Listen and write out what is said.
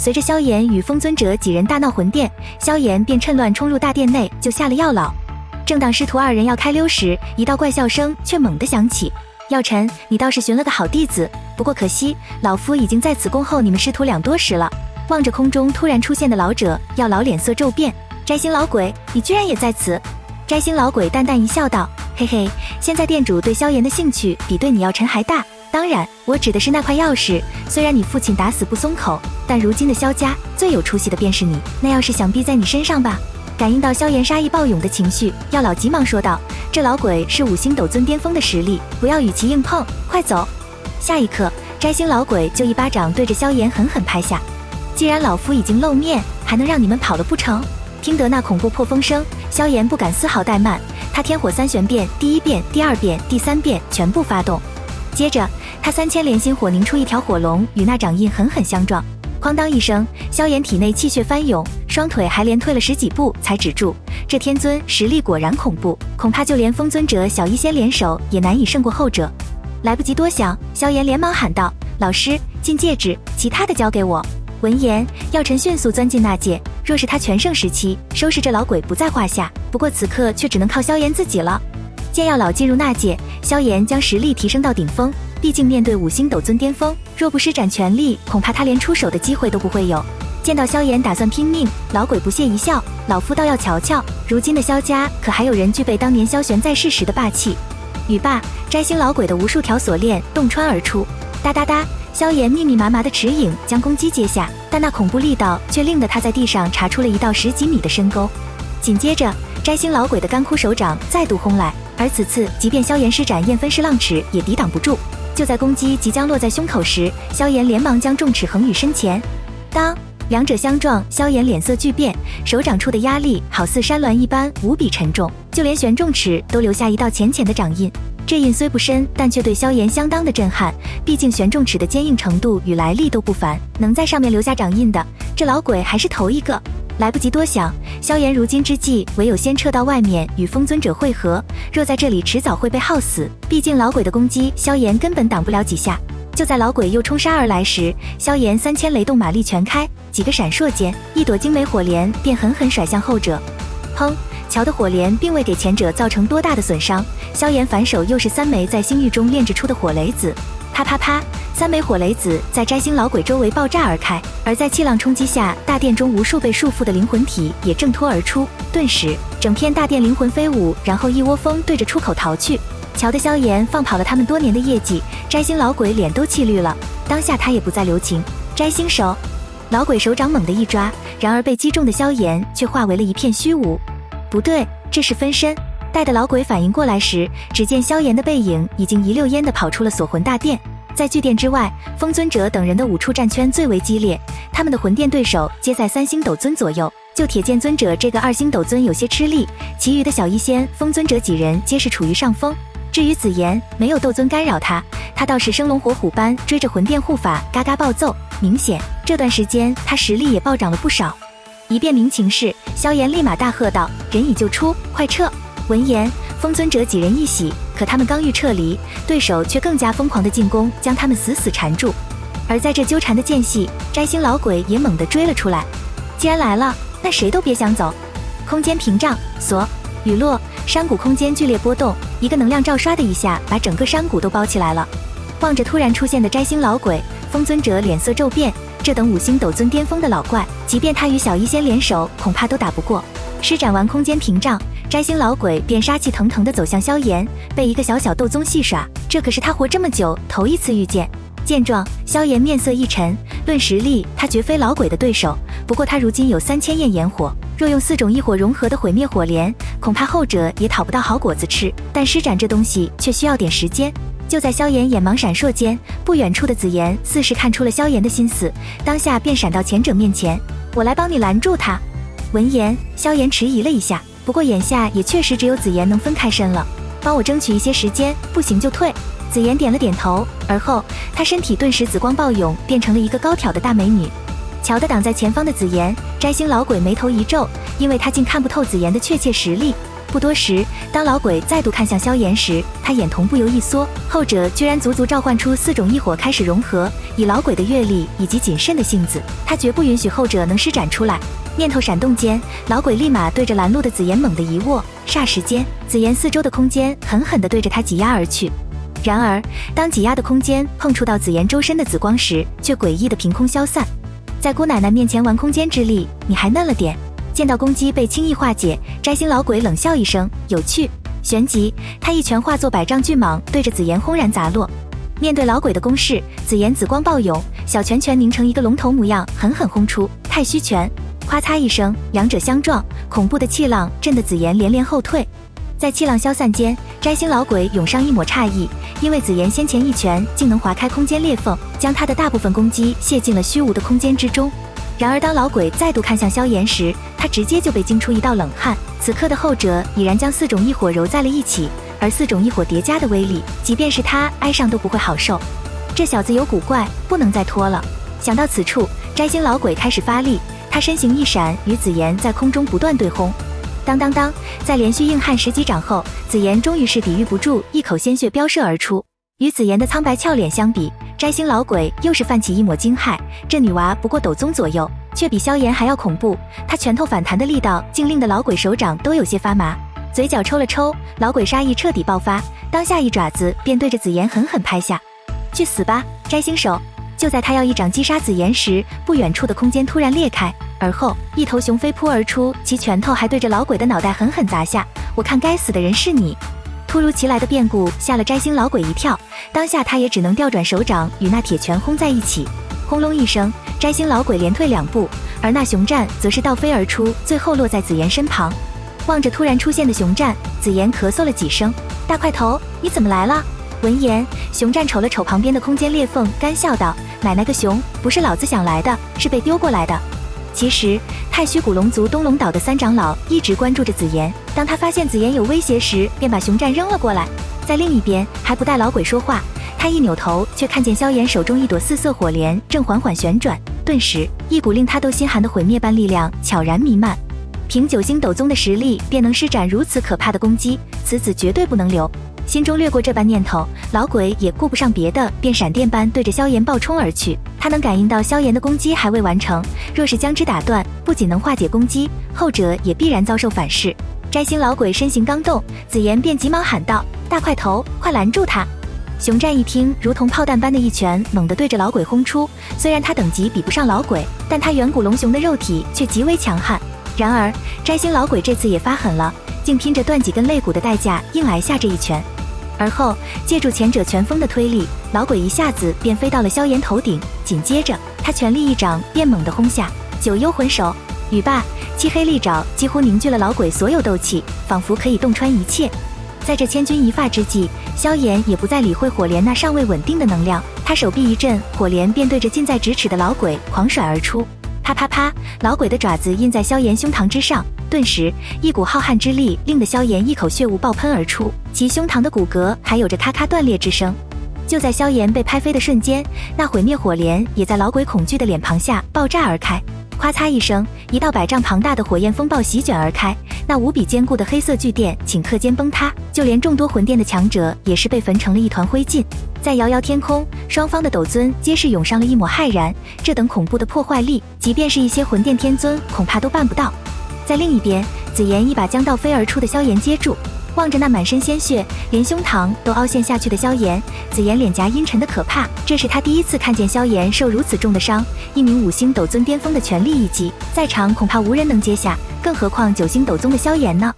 随着萧炎与风尊者几人大闹魂殿，萧炎便趁乱冲入大殿内救下了药老。正当师徒二人要开溜时，一道怪笑声却猛地响起：“药尘，你倒是寻了个好弟子，不过可惜，老夫已经在此恭候你们师徒俩多时了。”望着空中突然出现的老者，药老脸色骤变：“摘星老鬼，你居然也在此！”摘星老鬼淡淡一笑道：“嘿嘿，现在店主对萧炎的兴趣比对你药尘还大。当然，我指的是那块钥匙。虽然你父亲打死不松口，但如今的萧家最有出息的便是你，那钥匙想必在你身上吧？”感应到萧炎杀意暴涌的情绪，药老急忙说道：“这老鬼是5星斗尊巅峰的实力，不要与其硬碰，快走！”下一刻，摘星老鬼就一巴掌对着萧炎狠狠拍下：“既然老夫已经露面，还能让你们跑了不成？”听得那恐怖破风声，萧炎不敢丝毫怠慢，他天火三玄变第1变、第2变、第3变全部发动。接着，他3000连心火凝出一条火龙，与那掌印狠狠相撞。哐当一声，萧炎体内气血翻涌，双腿还连退了10几步才止住。这天尊实力果然恐怖，恐怕就连风尊者小医仙联手也难以胜过后者。来不及多想，萧炎连忙喊道：“老师，进戒指，其他的交给我。”闻言，药尘迅速钻进那戒，若是他全盛时期，收拾这老鬼不在话下，不过此刻却只能靠萧炎自己了。见药老进入那戒，萧炎将实力提升到顶峰，毕竟面对5星斗尊巅峰，若不施展全力，恐怕他连出手的机会都不会有。见到萧炎打算拼命，老鬼不屑一笑：“老夫倒要瞧瞧，如今的萧家可还有人具备当年萧玄在世时的霸气。”语罢，摘星老鬼的无数条锁链洞穿而出，哒哒哒，萧炎密密麻麻的齿影将攻击接下，但那恐怖力道却令得他在地上查出了一道10几米的深沟。紧接着，摘星老鬼的干枯手掌再度轰来，而此次即便萧炎施展燕分式浪齿也抵挡不住。就在攻击即将落在胸口时，萧炎连忙将重齿横于身前，当两者相撞，萧炎脸色巨变，手掌处的压力好似山峦一般无比沉重，就连悬重齿都留下一道浅浅的掌印。这印虽不深，但却对萧炎相当的震撼，毕竟悬重齿的坚硬程度与来历都不凡，能在上面留下掌印的，这老鬼还是头一个。来不及多想，萧炎如今之计唯有先撤到外面与风尊者会合，若在这里迟早会被耗死，毕竟老鬼的攻击萧炎根本挡不了几下。就在老鬼又冲杀而来时，萧炎3000雷动马力全开，几个闪烁间，一朵精美火莲便狠狠甩向后者。砰！乔的火莲并未给前者造成多大的损伤，萧炎反手又是3枚在星域中炼制出的火雷子，啪啪啪，3枚火雷子在摘星老鬼周围爆炸而开，而在气浪冲击下，大殿中无数被束缚的灵魂体也挣脱而出，顿时整片大殿灵魂飞舞，然后一窝蜂对着出口逃去。瞧得萧炎放跑了他们多年的业绩，摘星老鬼脸都气绿了，当下他也不再留情，摘星手，老鬼手掌猛地一抓，然而被击中的萧炎却化为了一片虚无。不对，这是分身。待得老鬼反应过来时，只见萧炎的背影已经一溜烟地跑出了锁魂大殿。在巨殿之外，风尊者等人的5处战圈最为激烈，他们的魂殿对手皆在3星斗尊左右，就铁剑尊者这个2星斗尊有些吃力，其余的小医仙、风尊者几人皆是处于上风。至于紫妍，没有斗尊干扰他倒是生龙活虎般追着魂殿护法嘎嘎暴揍，明显这段时间他实力也暴涨了不少。一辨明情势，萧炎立马大喝道：“人已救出，快撤！”闻言，风尊者几人一喜，可他们刚欲撤离，对手却更加疯狂的进攻，将他们死死缠住。而在这纠缠的间隙，摘星老鬼也猛地追了出来。既然来了，那谁都别想走！空间屏障锁，雨落，山谷空间剧烈波动，一个能量罩刷的一下，把整个山谷都包起来了。望着突然出现的摘星老鬼，风尊者脸色骤变。这等5星斗尊巅峰的老怪，即便他与小医仙联手，恐怕都打不过。施展完空间屏障，摘星老鬼便杀气腾腾地走向萧炎，被一个小小斗宗戏耍，这可是他活这么久头一次遇见。见状，萧炎面色一沉，论实力，他绝非老鬼的对手。不过他如今有3000焰炎火，若用4种异火融合的毁灭火莲，恐怕后者也讨不到好果子吃。但施展这东西却需要点时间。就在萧炎眼芒闪烁间，不远处的紫妍似是看出了萧炎的心思，当下便闪到前者面前：“我来帮你拦住他。”闻言，萧炎迟疑了一下，不过眼下也确实只有紫妍能分开身了，帮我争取一些时间，不行就退。紫妍点了点头，而后她身体顿时紫光暴涌，变成了一个高挑的大美女。瞧得挡在前方的紫妍，摘星老鬼眉头一皱，因为他竟看不透紫妍的确切实力。不多时，当老鬼再度看向萧炎时，他眼瞳不由一缩，后者居然足足召唤出4种异火开始融合。以老鬼的阅历以及谨慎的性子，他绝不允许后者能施展出来。念头闪动间，老鬼立马对着拦路的紫妍猛地一握，霎时间，紫妍四周的空间狠狠地对着他挤压而去。然而，当挤压的空间碰触到紫妍周身的紫光时，却诡异的凭空消散。在姑奶奶面前玩空间之力，你还嫩了点。见到攻击被轻易化解，摘星老鬼冷笑一声，有趣。旋即，他一拳化作100丈巨蟒，对着紫妍轰然砸落。面对老鬼的攻势，紫妍紫光暴涌，小拳拳拧成一个龙头模样，狠狠轰出太虚拳。咔嚓一声，两者相撞，恐怖的气浪震得紫妍连连后退。在气浪消散间，摘星老鬼涌上一抹诧异，因为紫妍先前一拳竟能划开空间裂缝，将他的大部分攻击泄进了虚无的空间之中。然而当老鬼再度看向萧炎时，他直接就被惊出一道冷汗。此刻的后者已然将4种异火揉在了一起，而4种异火叠加的威力，即便是他挨上都不会好受。这小子有古怪，不能再拖了。想到此处，摘星老鬼开始发力，他身形一闪，与紫妍在空中不断对轰。当当当，在连续硬汉10几掌后，紫妍终于是抵御不住，一口鲜血飙射而出。与紫妍的苍白俏脸相比，摘星老鬼又是泛起一抹惊骇。这女娃不过斗宗左右，却比萧炎还要恐怖。他拳头反弹的力道，竟令得老鬼手掌都有些发麻。嘴角抽了抽，老鬼杀意彻底爆发，当下一爪子便对着紫妍狠狠拍下。去死吧，摘星手！就在他要一掌击杀紫妍时，不远处的空间突然裂开，而后一头熊飞扑而出，其拳头还对着老鬼的脑袋狠狠砸下。我看该死的人是你！突如其来的变故吓了摘星老鬼一跳，当下他也只能调转手掌与那铁拳轰在一起。轰隆一声，摘星老鬼连退2步，而那熊战则是倒飞而出，最后落在紫妍身旁。望着突然出现的熊战，紫妍咳嗽了几声：“大块头，你怎么来了？”闻言，熊战瞅了瞅旁边的空间裂缝，干笑道：“奶奶个熊，不是老子想来的，是被丢过来的。”其实，太虚古龙族东龙岛的3长老一直关注着紫妍，当他发现紫妍有威胁时，便把熊战扔了过来。在另一边，还不待老鬼说话，他一扭头，却看见萧炎手中一朵4色火莲正缓缓旋转，顿时，一股令他都心寒的毁灭般力量悄然弥漫。凭9星斗宗的实力，便能施展如此可怕的攻击，此子绝对不能留。心中掠过这般念头，老鬼也顾不上别的，便闪电般对着萧炎暴冲而去。他能感应到萧炎的攻击还未完成，若是将之打断，不仅能化解攻击，后者也必然遭受反噬。摘星老鬼身形刚动，紫妍便急忙喊道：“大块头，快拦住他！”熊战一听，如同炮弹般的一拳猛地对着老鬼轰出。虽然他等级比不上老鬼，但他远古龙雄的肉体却极为强悍。然而摘星老鬼这次也发狠了，竟拼着断几根肋骨的代价硬挨下这一拳。而后借助前者拳风的推力，老鬼一下子便飞到了萧炎头顶，紧接着他全力一掌便猛地轰下9幽魂手。语罢，漆黑利爪几乎凝聚了老鬼所有斗气，仿佛可以洞穿一切。在这千钧一发之际，萧炎也不再理会火莲那尚未稳定的能量，他手臂一震，火莲便对着近在咫尺的老鬼狂甩而出。啪啪啪，老鬼的爪子印在萧炎胸膛之上，顿时一股浩瀚之力令得萧炎一口血雾爆喷而出，其胸膛的骨骼还有着咔咔断裂之声。就在萧炎被拍飞的瞬间，那毁灭火莲也在老鬼恐惧的脸庞下爆炸而开。咔嚓一声，一道100丈庞大的火焰风暴席卷而开，那无比坚固的黑色巨殿顷刻间崩塌，就连众多魂殿的强者也是被焚成了一团灰烬。在遥遥天空，双方的斗尊皆是涌上了一抹骇然，这等恐怖的破坏力，即便是一些魂殿天尊恐怕都办不到。在另一边，紫妍一把将倒飞而出的萧炎接住，望着那满身鲜血，连胸膛都凹陷下去的萧炎，紫妍脸颊阴沉的可怕。这是他第一次看见萧炎受如此重的伤，一名5星斗尊巅峰的全力一击，在场恐怕无人能接下，更何况9星斗宗的萧炎呢？